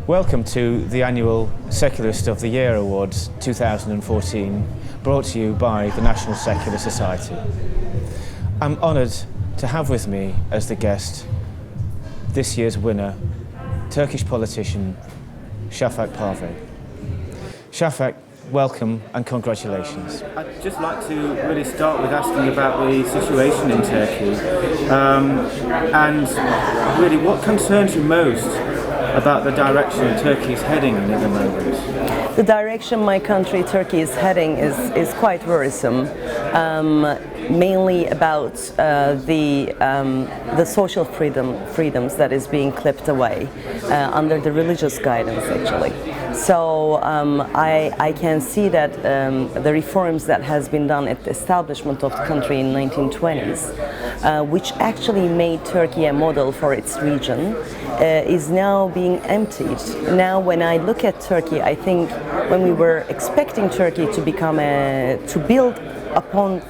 Welcome to the annual Secularist of the Year Awards 2014, brought to you by the National Secular Society. I'm honoured to have with me as the guest this year's winner, Turkish politician Safak Pavey. Safak, welcome and congratulations. I'd just like to really start with asking about the situation in Turkey and really what concerns you most about the direction Turkey is heading in at the moment. The direction my country, Turkey, is heading is quite worrisome, mainly about the social freedoms that is being clipped away under the religious guidance, actually. So I can see that the reforms that has been done at the establishment of the country in 1920s, which actually made Turkey a model for its region, is now being emptied. Now when I look at Turkey, I think when we were expecting Turkey to become to build upon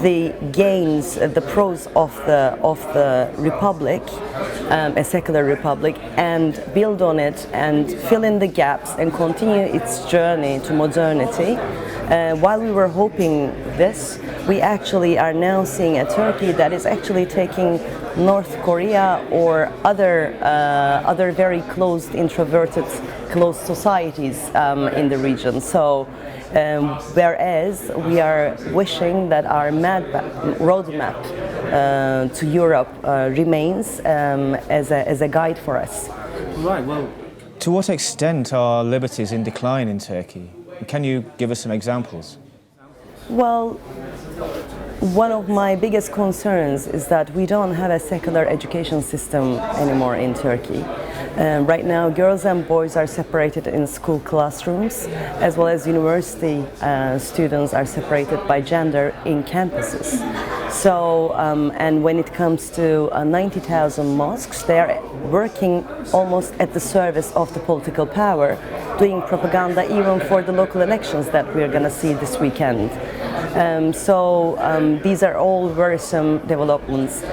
the gains, the pros of the republic, a secular republic, and build on it and fill in the gaps and continue its journey to modernity. While we were hoping this, we actually are now seeing a Turkey that is actually taking North Korea or other very closed, introverted, closed societies in the region. So whereas we are wishing that our roadmap to Europe remains as a guide for us. Right, well, to what extent are liberties in decline in Turkey? Can you give us some examples? Well, one of my biggest concerns is that we don't have a secular education system anymore in Turkey. Right now, girls and boys are separated in school classrooms, as well as university students are separated by gender in campuses. So, and when it comes to 90,000 mosques, they are working almost at the service of the political power, doing propaganda even for the local elections that we are going to see this weekend. These are all worrisome developments,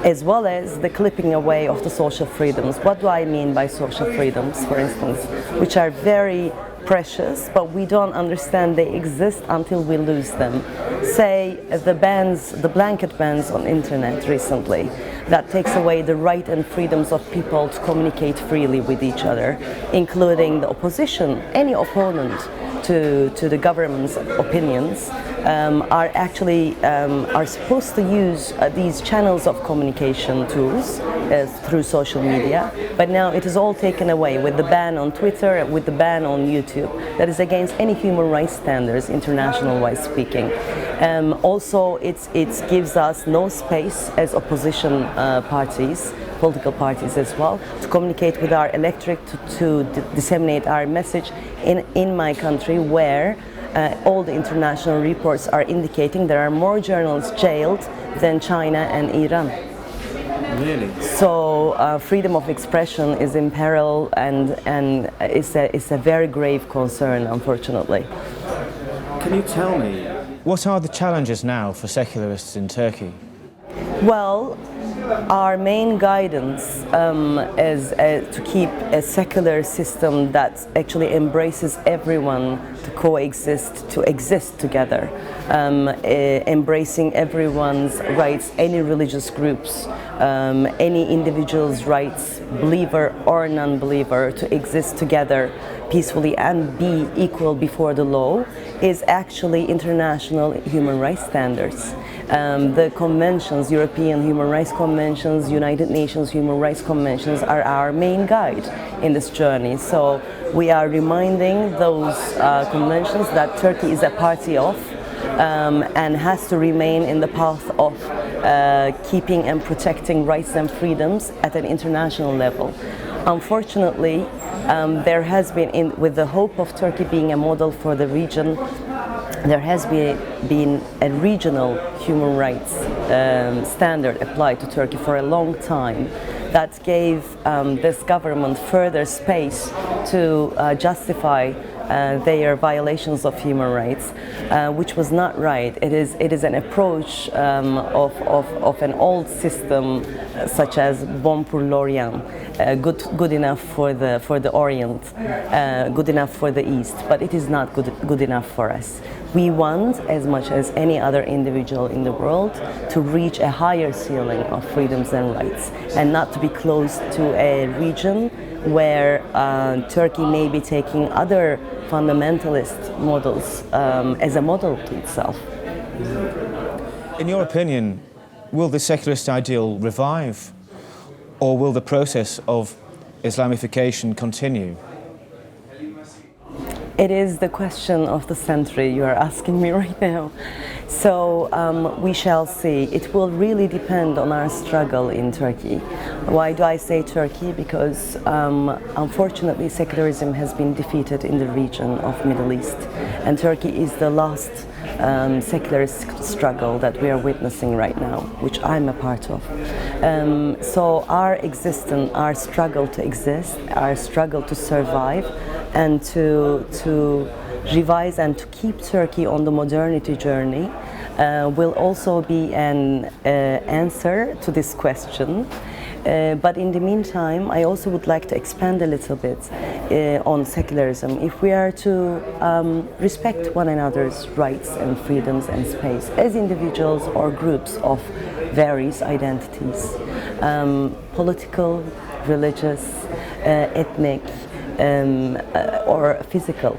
as well as the clipping away of the social freedoms. What do I mean by social freedoms, for instance, which are very precious, but we don't understand they exist until we lose them. Say the blanket bans on internet recently, that takes away the right and freedoms of people to communicate freely with each other, including the opposition. Any opponent to the government's opinions are supposed to use these channels of communication tools through social media, but now it is all taken away with the ban on Twitter, with the ban on YouTube. That is against any human rights standards, international-wise speaking. Also, it gives us no space as opposition parties, political parties as well, to communicate with our electorate, to disseminate our message in my country, where all the international reports are indicating there are more journalists jailed than China and Iran. Really? So freedom of expression is in peril, and it's a very grave concern, unfortunately. Can you tell me, what are the challenges now for secularists in Turkey? Well, our main guidance is to keep a secular system that actually embraces everyone to coexist, to exist together, embracing everyone's rights, any religious groups, any individual's rights, believer or non-believer, to exist together peacefully and be equal before the law, is actually international human rights standards. The conventions, European Human Rights Conventions, United Nations Human Rights Conventions, are our main guide in this journey. So we are reminding those conventions that Turkey is a party of and has to remain in the path of keeping and protecting rights and freedoms at an international level. Unfortunately, there has been, with the hope of Turkey being a model for the region, there has been a regional human rights standard applied to Turkey for a long time that gave this government further space to justify their violations of human rights, which was not right. It is an approach of an old system, such as Bon pour l'Orient, good enough for the Orient, good enough for the East, but it is not good enough for us. We want, as much as any other individual in the world, to reach a higher ceiling of freedoms and rights, and not to be close to a region where Turkey may be taking other fundamentalist models as a model to itself. In your opinion, will the secularist ideal revive, or will the process of Islamification continue? It is the question of the century you are asking me right now. So we shall see. It will really depend on our struggle in Turkey. Why do I say Turkey? Because unfortunately secularism has been defeated in the region of Middle East, and Turkey is the last secularist struggle that we are witnessing right now, which I'm a part of. So our existence, our struggle to exist, our struggle to survive, and to revise and to keep Turkey on the modernity journey will also be an answer to this question. But in the meantime, I also would like to expand a little bit on secularism. If we are to respect one another's rights and freedoms and space as individuals or groups of various identities, political, religious, ethnic, or physical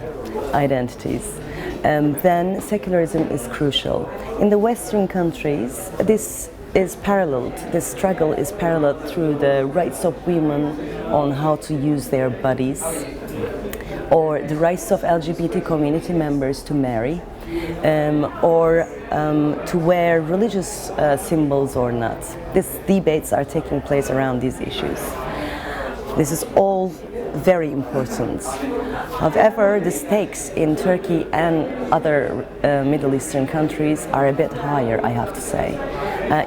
identities, then secularism is crucial. In the Western countries, this struggle is paralleled through the rights of women on how to use their bodies, or the rights of LGBT community members to marry, or to wear religious symbols or not. These debates are taking place around these issues. This is all very important. However, the stakes in Turkey and other Middle Eastern countries are a bit higher, I have to say.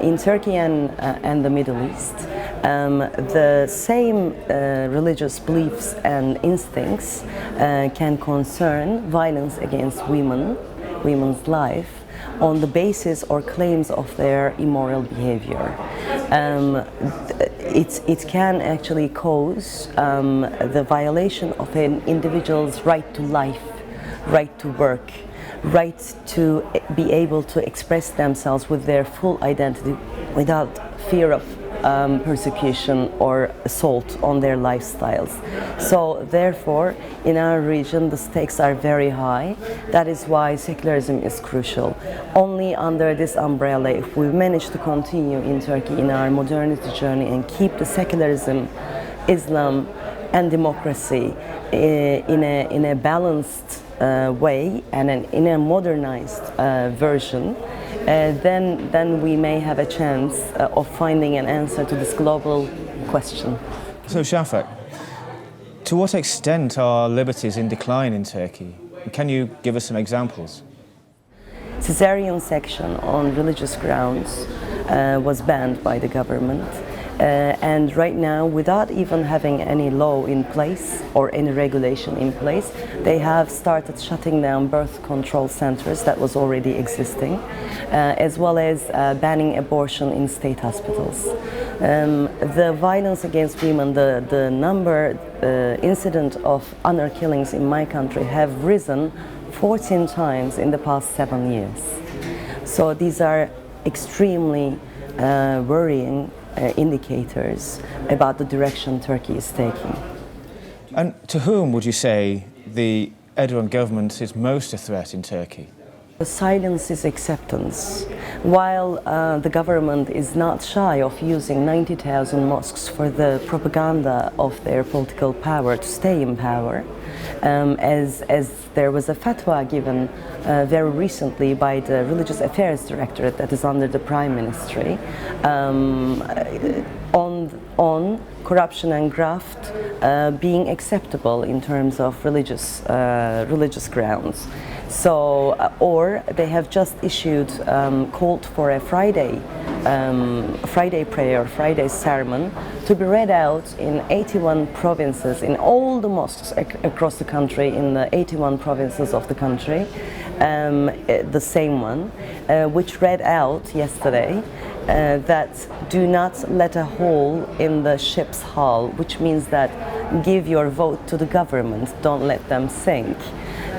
In Turkey and the Middle East, the same religious beliefs and instincts can concern violence against women's life, on the basis or claims of their immoral behavior. It can actually cause the violation of an individual's right to life, right to work, right to be able to express themselves with their full identity without fear of persecution or assault on their lifestyles. So therefore, in our region, the stakes are very high. That is why secularism is crucial. Only under this umbrella, if we manage to continue in Turkey in our modernity journey and keep the secularism, Islam, and democracy in a balanced way and in a modernized version, then we may have a chance of finding an answer to this global question. So Safak, to what extent are liberties in decline in Turkey? Can you give us some examples? Caesarean section on religious grounds was banned by the government. And right now, without even having any law in place or any regulation in place, they have started shutting down birth control centers that was already existing, as well as banning abortion in state hospitals. The violence against women, the number, incident of honor killings in my country have risen 14 times in the past 7 years. So these are extremely worrying indicators about the direction Turkey is taking. And to whom would you say the Erdogan government is most a threat in Turkey? The silence is acceptance. While the government is not shy of using 90,000 mosques for the propaganda of their political power to stay in power, as there was a fatwa given very recently by the Religious Affairs Directorate that is under the Prime Ministry on corruption and graft being acceptable in terms of religious grounds. So, or they have just issued called for a Friday prayer, Friday sermon to be read out in 81 provinces, in all the mosques across the country, in the 81 provinces of the country, the same one, which read out yesterday that do not let a hole in the ship's hull, which means that give your vote to the government, don't let them sink,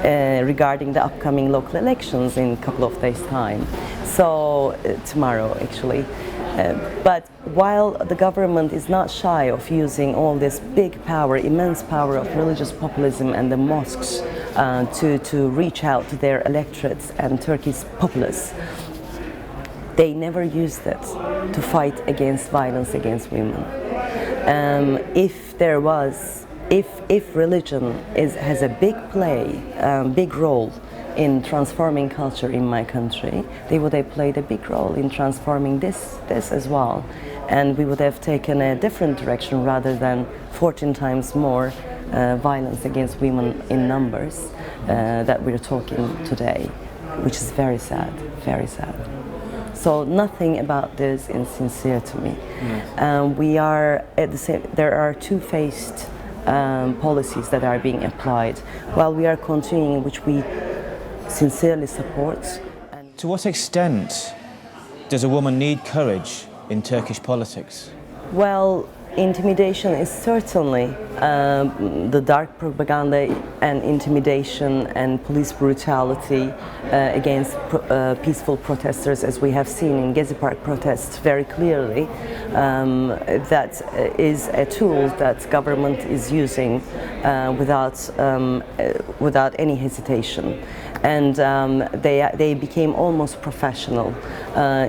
regarding the upcoming local elections in a couple of days' time. So tomorrow, actually. But while the government is not shy of using all this big power, immense power of religious populism and the mosques to reach out to their electorates and Turkey's populace, they never used it to fight against violence against women. If religion has a big role in transforming culture in my country, they would have played a big role in transforming this as well. And we would have taken a different direction rather than 14 times more violence against women in numbers that we're talking today, which is very sad, very sad. So nothing about this is sincere to me. Yes. We are at the same. There are two-faced policies that are being applied, while we are continuing, which we sincerely support. To what extent does a woman need courage in Turkish politics? Well, intimidation is certainly the dark propaganda and intimidation and police brutality against peaceful protesters, as we have seen in Gezi Park protests very clearly. That is a tool that government is using without any hesitation. And they became almost professional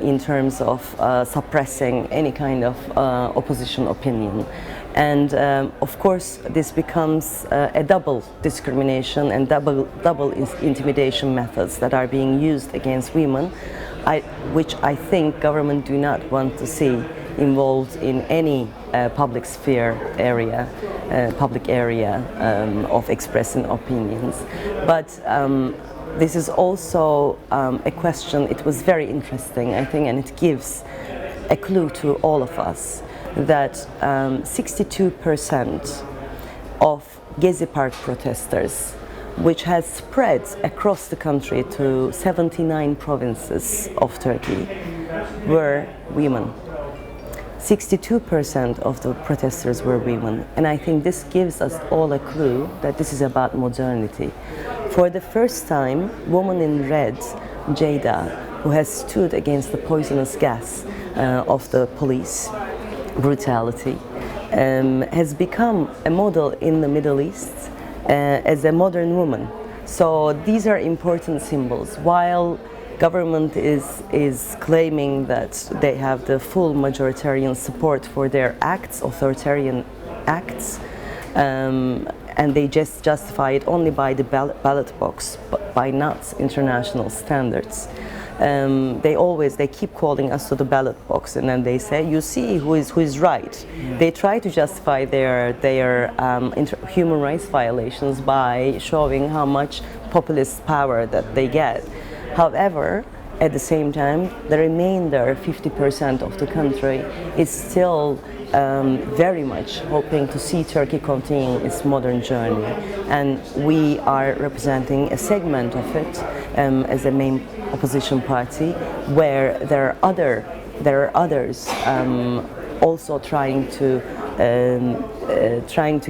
in terms of suppressing any kind of opposition opinion. And of course, this becomes a double discrimination and double intimidation methods that are being used against women, which I think government do not want to see involved in any public sphere area, public area of expressing opinions. But this is also a question. It was very interesting, I think, and it gives a clue to all of us that 62% of Gezi Park protesters, which has spread across the country to 79 provinces of Turkey, were women. 62% of the protesters were women, and I think this gives us all a clue that this is about modernity. For the first time, woman in red, Jada, who has stood against the poisonous gas of the police brutality, has become a model in the Middle East as a modern woman. So these are important symbols. While government is claiming that they have the full majoritarian support for their acts, authoritarian acts, and they just justify it only by the ballot box, but by not international standards. They keep calling us to the ballot box, and then they say, you see who is right. Yeah. They try to justify their human rights violations by showing how much populist power that they get. However, at the same time, the remainder 50% of the country is still very much hoping to see Turkey continue its modern journey, and we are representing a segment of it as a main opposition party, where there are others also trying to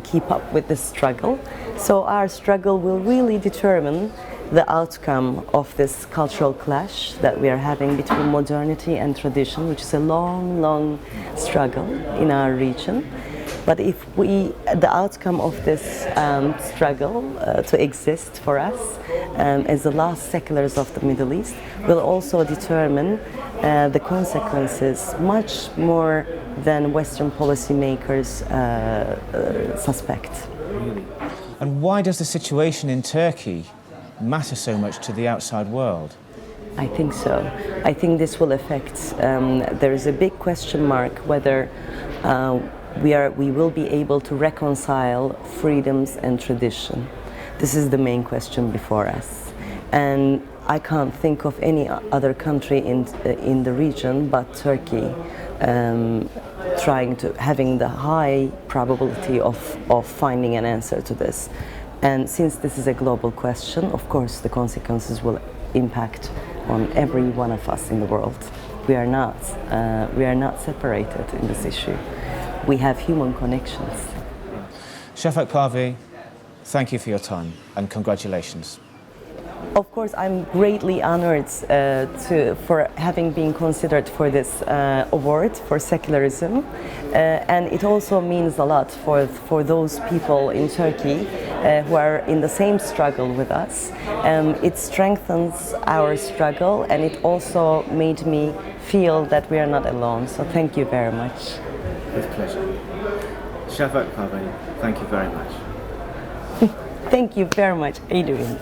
keep up with the struggle. So our struggle will really determine the outcome of this cultural clash that we are having between modernity and tradition, which is a long struggle in our region. But if the outcome of this struggle to exist for us as the last seculars of the Middle East will also determine the consequences much more than Western policymakers suspect. And why does the situation in Turkey matter so much to the outside world? I think so. I think this will affect, there is a big question mark whether we will be able to reconcile freedoms and tradition. This is the main question before us. And I can't think of any other country in the region but Turkey having the high probability of finding an answer to this. And since this is a global question, of course the consequences will impact on every one of us in the world. We are not separated in this issue. We have human connections. Safak Pavey, thank you for your time and congratulations. Of course, I'm greatly honored for having been considered for this award for secularism, and it also means a lot for those people in Turkey who are in the same struggle with us. It strengthens our struggle, and it also made me feel that we are not alone. So thank you very much. With pleasure. Safak Pavey, thank you very much. Thank you very much, Adrian.